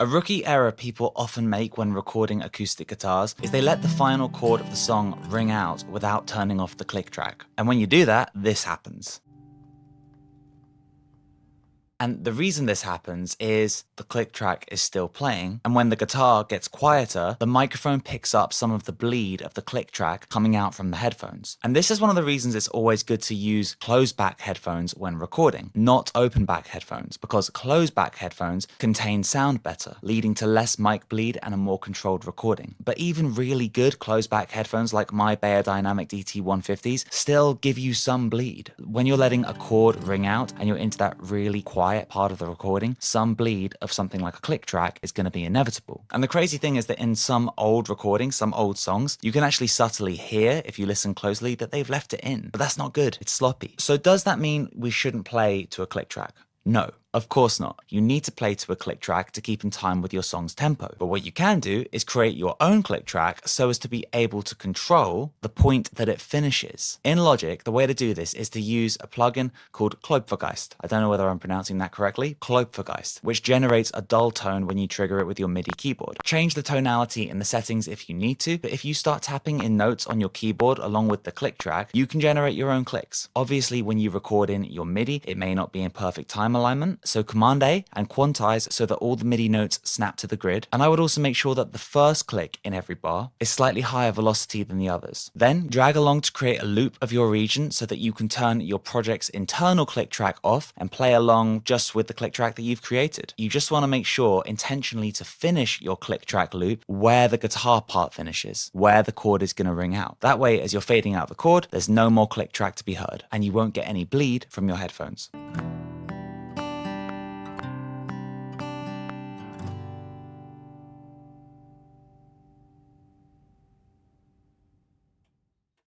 A rookie error people often make when recording acoustic guitars is they let the final chord of the song ring out without turning off the click track. And when you do that, this happens. And the reason this happens is the click track is still playing, and when the guitar gets quieter, the microphone picks up some of the bleed of the click track coming out from the headphones. And this is one of the reasons it's always good to use closed back headphones when recording, not open back headphones, because closed back headphones contain sound better, leading to less mic bleed and a more controlled recording. But even really good closed back headphones like my Beyerdynamic DT150s still give you some bleed. When you're letting a chord ring out and you're into that really quiet part of the recording, some bleed of something like a click track is going to be inevitable. And the crazy thing is that in some old recordings, some old songs, you can actually subtly hear, if you listen closely, that they've left it in. But that's not good. It's sloppy. So does that mean we shouldn't play to a click track? No. Of course not. You need to play to a click track to keep in time with your song's tempo. But what you can do is create your own click track so as to be able to control the point that it finishes. In Logic, the way to do this is to use a plugin called Klopfergeist. I don't know whether I'm pronouncing that correctly. Klopfergeist, which generates a dull tone when you trigger it with your MIDI keyboard. Change the tonality in the settings if you need to, but if you start tapping in notes on your keyboard along with the click track, you can generate your own clicks. Obviously, when you record in your MIDI, it may not be in perfect time alignment, so Command A and quantize so that all the MIDI notes snap to the grid. And I would also make sure that the first click in every bar is slightly higher velocity than the others. Then drag along to create a loop of your region so that you can turn your project's internal click track off and play along just with the click track that you've created. You just want to make sure intentionally to finish your click track loop where the guitar part finishes, where the chord is going to ring out. That way, as you're fading out the chord, there's no more click track to be heard and you won't get any bleed from your headphones.